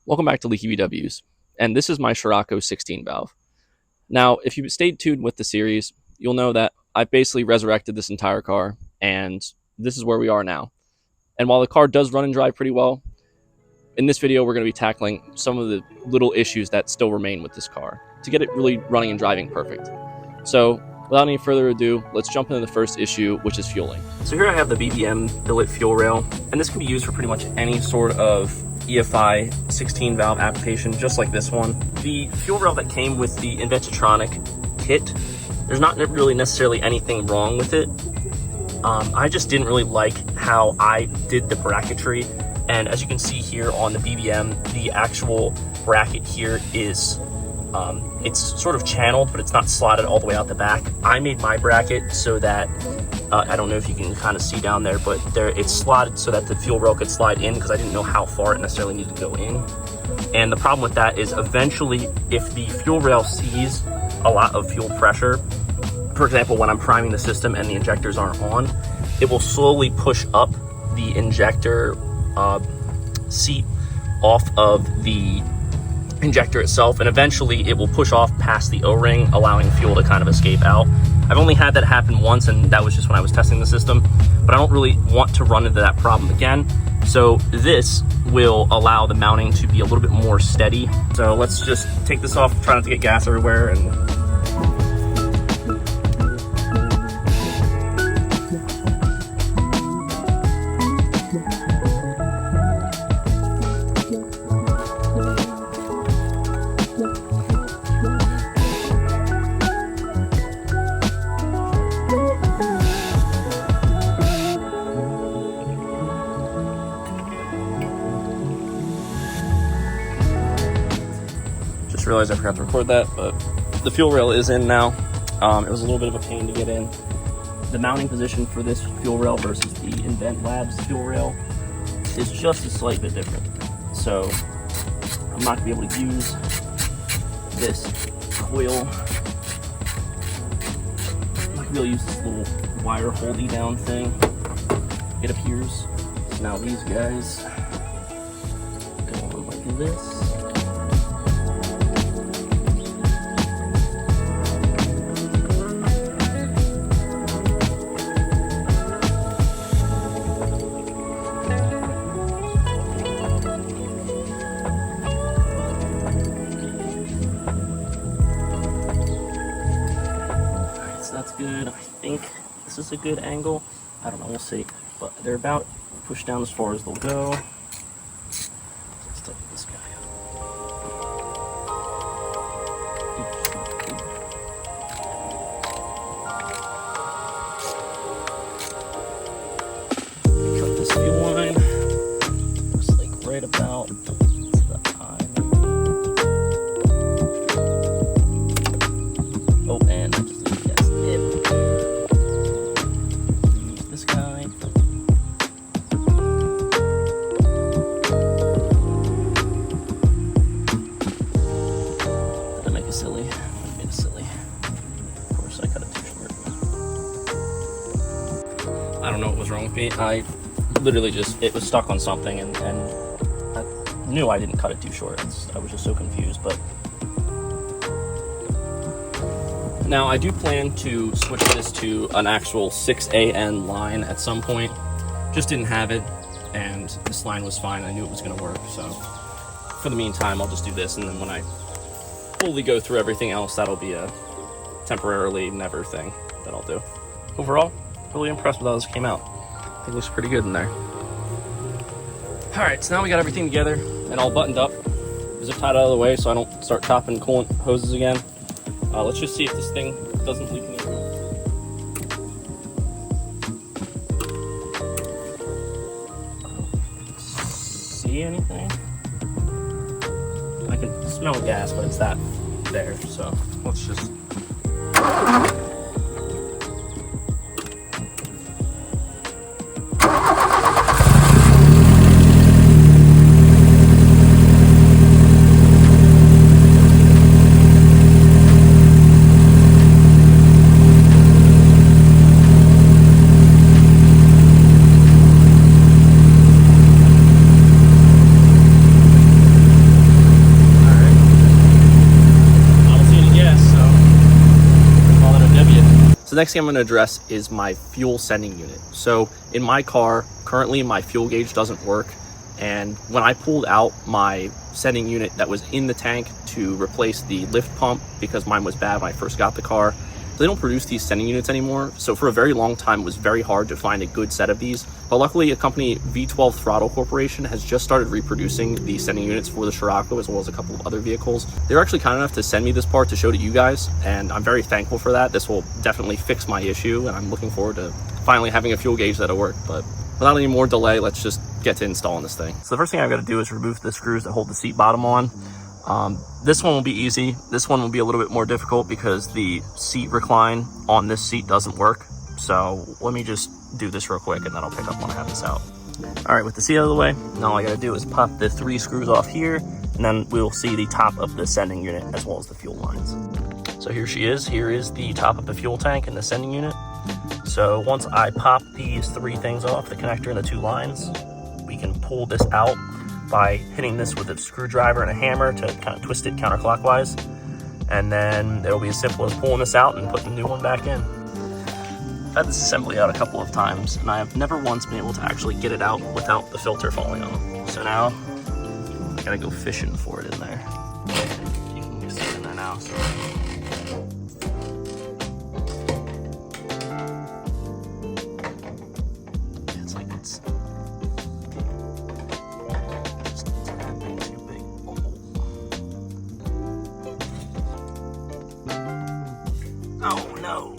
Welcome back to Leakyvws, and this is my Scirocco 16 valve. Now, if you stayed tuned with the series, you'll know that I've basically resurrected this entire car, and this is where we are now. And while the car does run and drive pretty well, in this video we're going to be tackling some of the little issues that still remain with this car to get it really running and driving perfect. So, without any further ado, let's jump into the first issue, which is fueling. So here I have the VW billet fuel rail, and this can be used for pretty much any sort of EFI 16 valve application, just like this one. The fuel rail that came with the Inventatronic kit, there's not really necessarily anything wrong with it. I just didn't really like how I did the bracketry, and as you can see here on the BBM, the actual bracket here is it's sort of channeled, but it's not slotted all the way out the back. I made my bracket so that I don't know if you can kind of see down there, but it's slotted so that the fuel rail could slide in, because I didn't know how far it necessarily needed to go in. And the problem with that is eventually, if the fuel rail sees a lot of fuel pressure, for example, when I'm priming the system and the injectors aren't on, it will slowly push up the injector seat off of the injector itself, and eventually it will push off past the O-ring, allowing fuel to kind of escape out. I've only had that happen once, and that was just when I was testing the system, but I don't really want to run into that problem again. So this will allow the mounting to be a little bit more steady. So let's just take this off, try not to get gas everywhere, and realized I forgot to record that, but the fuel rail is in now. It was a little bit of a pain to get in. The mounting position for this fuel rail versus the Invent Labs fuel rail is just a slight bit different. So I'm not gonna be able to use this coil. I'm not gonna be able to use this little wire holdy down thing, it appears. So now these guys go on like this. That's good. I think this is a good angle. I don't know, we'll see. But they're about pushed down as far as they'll go. Let's tighten this guy up. Cut this fuel line. Looks like right about to the eye. Oh, and I just this guy. Did I make it silly? I made it silly. Of course, I cut it too short. I don't know what was wrong with me. I literally just, it was stuck on something, and I knew I didn't cut it too short. I was just so confused, but now, I do plan to switch this to an actual 6AN line at some point. Just didn't have it, and this line was fine. I knew it was going to work, so for the meantime, I'll just do this, and then when I fully go through everything else, that'll be a temporarily never thing that I'll do. Overall, really impressed with how this came out. I think it looks pretty good in there. Alright, so now we got everything together and all buttoned up. Zip tied out of the way so I don't start chopping coolant hoses again. Let's just see if this thing doesn't leak any. See anything? I can smell gas, but it's that there, so let's just... So the next thing I'm going to address is my fuel sending unit. So in my car, currently my fuel gauge doesn't work. And when I pulled out my sending unit that was in the tank to replace the lift pump, because mine was bad when I first got the car, they don't produce these sending units anymore. So for a very long time, it was very hard to find a good set of these. But luckily, a company, V12 Throttle Corporation, has just started reproducing the sending units for the Scirocco, as well as a couple of other vehicles. They were actually kind enough to send me this part to show to you guys, and I'm very thankful for that. This will definitely fix my issue, and I'm looking forward to finally having a fuel gauge that'll work. But without any more delay, let's just get to installing this thing. So the first thing I've got to do is remove the screws that hold the seat bottom on. This one will be easy. This one will be a little bit more difficult because the seat recline on this seat doesn't work. So let me just do this real quick and then I'll pick up when I have this out. All right, with the seat out of the way, now all I gotta do is pop the 3 screws off here, and then we'll see the top of the sending unit as well as the fuel lines. So here she is. Here is the top of the fuel tank and the sending unit. So once I pop these 3 things off, the connector and the 2 lines, we can pull this out by hitting this with a screwdriver and a hammer to kind of twist it counterclockwise. And then it'll be as simple as pulling this out and putting the new one back in. I've had this assembly out a couple of times, and I have never once been able to actually get it out without the filter falling off. So now, I gotta go fishing for it in there. You can see it in there now. So. It's like it's just a bit too big. Oh no.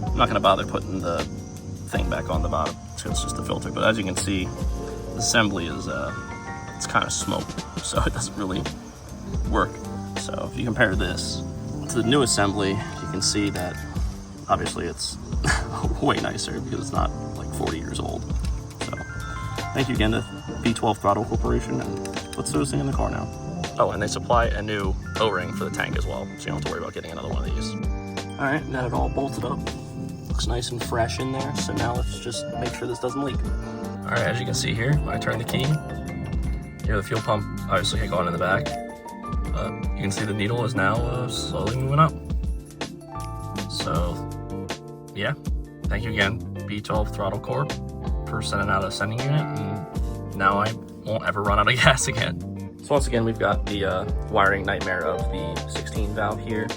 I'm not going to bother putting the thing back on the bottom, so it's just the filter. But as you can see, the assembly is it's kind of smoked, so it doesn't really work. So if you compare this to the new assembly, you can see that obviously it's way nicer because it's not like 40 years old. So thank you again to V12 Throttle Corporation, and let's throw this thing in the car now. Oh, and they supply a new O-ring for the tank as well, so you don't have to worry about getting another one of these. All right, got it all bolted up. Looks nice and fresh in there. So now let's just make sure this doesn't leak. All right, as you can see here, when I turn the key, here the fuel pump obviously had gone in the back, but you can see the needle is now slowly moving up. So yeah, thank you again, V12 Throttle Corp, for sending out a sending unit, and now I won't ever run out of gas again. So once again, we've got the wiring nightmare of the 16 valve here.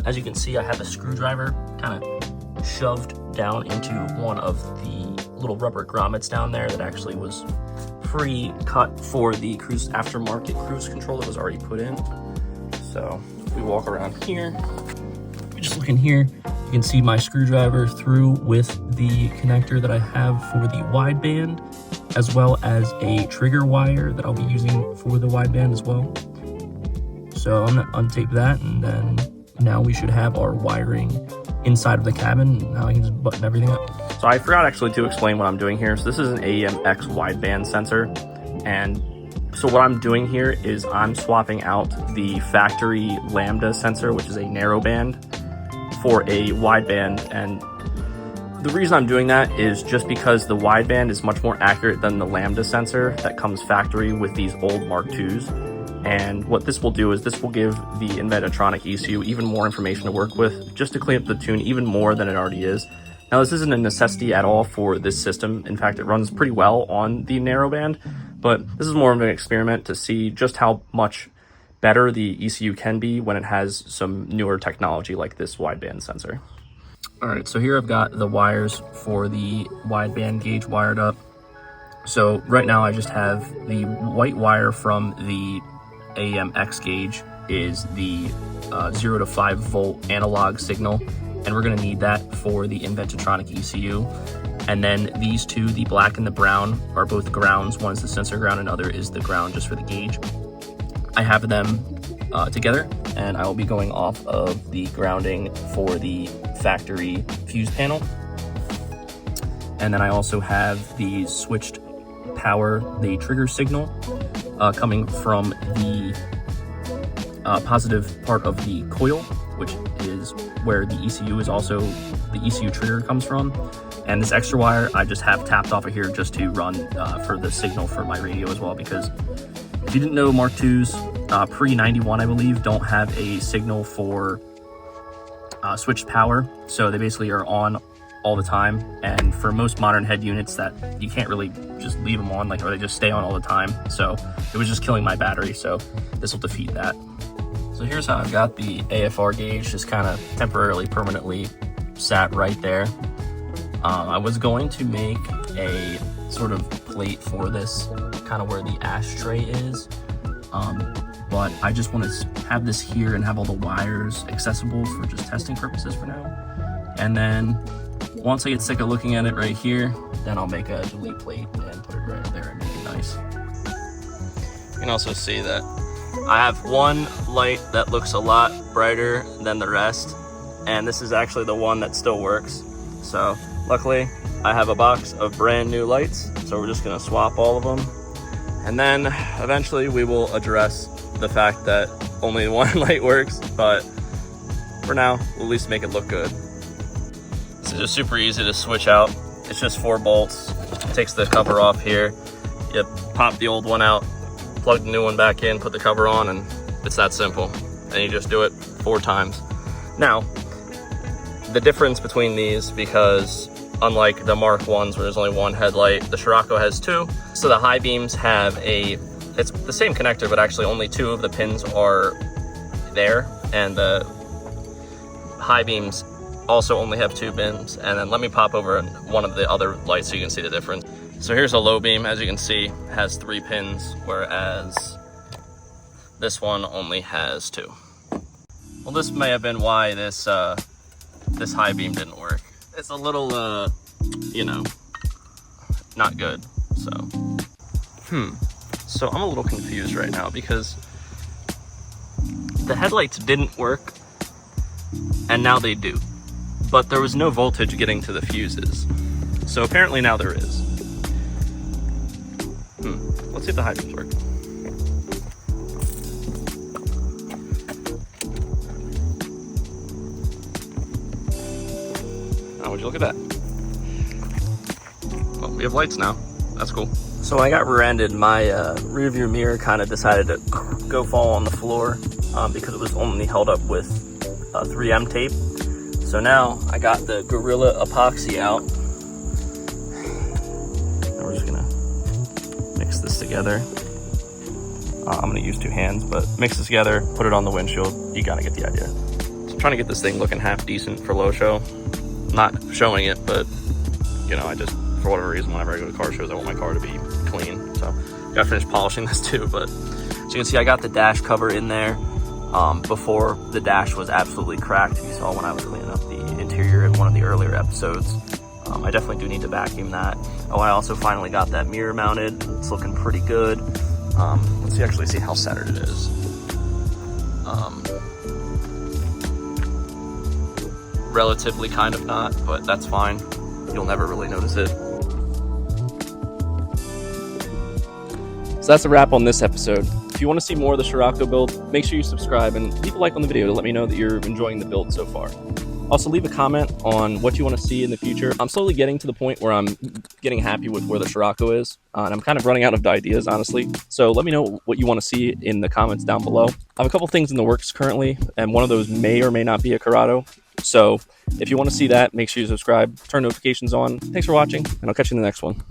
As you can see, I have a screwdriver kind of shoved down into one of the little rubber grommets down there that actually was pre-cut for the cruise aftermarket cruise control that was already put in. So we walk around here, we just look in here, you can see my screwdriver through with the connector that I have for the wideband, as well as a trigger wire that I'll be using for the wideband as well. So I'm gonna untape that, and then now we should have our wiring inside of the cabin. Now I can just button everything up. So I forgot actually to explain what I'm doing here. So this is an AEM-X wideband sensor. And so what I'm doing here is I'm swapping out the factory Lambda sensor, which is a narrowband, for a wideband. And the reason I'm doing that is just because the wideband is much more accurate than the Lambda sensor that comes factory with these old Mark IIs. And what this will do is this will give the Inventatronic ECU even more information to work with, just to clean up the tune even more than it already is. Now, this isn't a necessity at all for this system. In fact, it runs pretty well on the narrowband, but this is more of an experiment to see just how much better the ECU can be when it has some newer technology like this wideband sensor. All right, so here I've got the wires for the wideband gauge wired up. So right now I just have the white wire from the AEM-X gauge is the 0 to 5 volt analog signal, and we're going to need that for the Inventatronic ECU. And then these two, the black and the brown, are both grounds. One is the sensor ground, and other is the ground just for the gauge. I have them together, and I will be going off of the grounding for the factory fuse panel. And then I also have the switched power, the trigger signal, coming from the positive part of the coil, which is where the ECU is also, the ECU trigger comes from. And this extra wire I just have tapped off of here just to run for the signal for my radio as well, because if you didn't know, Mark IIs, pre-91 I believe, don't have a signal for switched power. So they basically are on all the time, and for most modern head units that you can't really just leave them on, like, or they just stay on all the time. So it was just killing my battery, so this will defeat that. So here's how I've got the AFR gauge just kind of temporarily, permanently sat right there. I was going to make a sort of plate for this, kind of where the ashtray is, but I just want to have this here and have all the wires accessible for just testing purposes for now. And then once I get sick of looking at it right here, then I'll make a delete plate and put it right there and make it nice. You can also see that I have one light that looks a lot brighter than the rest, and this is actually the one that still works. So luckily I have a box of brand new lights, so we're just gonna swap all of them. And then eventually we will address the fact that only one light works, but for now, we'll at least make it look good. This is just super easy to switch out. It's just 4 bolts. It takes the cover off here. You pop the old one out, plug the new one back in, put the cover on, and it's that simple. And you just do it 4 times. Now, the difference between these, because unlike the Mark 1s where there's only one headlight, the Scirocco has 2. So the high beams have it's the same connector, but actually only 2 of the pins are there. And the high beams also only have 2 pins. And then let me pop over one of the other lights so you can see the difference. So here's a low beam, as you can see, has 3 pins, whereas this one only has 2. Well, this may have been why this this high beam didn't work. It's a little, you know, not good, so. So I'm a little confused right now because the headlights didn't work, and now they do. But there was no voltage getting to the fuses. So apparently now there is. Let's see if the high beams work. Oh, would you look at that? Well, we have lights now. That's cool. So when I got rear-ended, my rear view mirror kind of decided to go fall on the floor because it was only held up with 3M tape. So now I got the Gorilla epoxy out. And we're just gonna mix this together. I'm gonna use 2 hands, but mix this together, put it on the windshield. You gotta get the idea. So I'm trying to get this thing looking half decent for low show. Not showing it, but you know, I just, for whatever reason, whenever I go to car shows, I want my car to be clean. So gotta finish polishing this too. But as you can see, I got the dash cover in there before the dash was absolutely cracked. You saw when I was cleaning up the interior in one of the earlier episodes. I definitely do need to vacuum that. Oh, I also finally got that mirror mounted. It's looking pretty good. Let's actually see how centered it is. Relatively kind of not, but that's fine. You'll never really notice it. So that's a wrap on this episode. If you want to see more of the Scirocco build, make sure you subscribe and leave a like on the video to let me know that you're enjoying the build so far. Also, leave a comment on what you want to see in the future. I'm slowly getting to the point where I'm getting happy with where the Scirocco is, and I'm kind of running out of ideas, honestly. So let me know what you want to see in the comments down below. I have a couple things in the works currently, and one of those may or may not be a Corrado. So if you want to see that, make sure you subscribe, turn notifications on. Thanks for watching, and I'll catch you in the next one.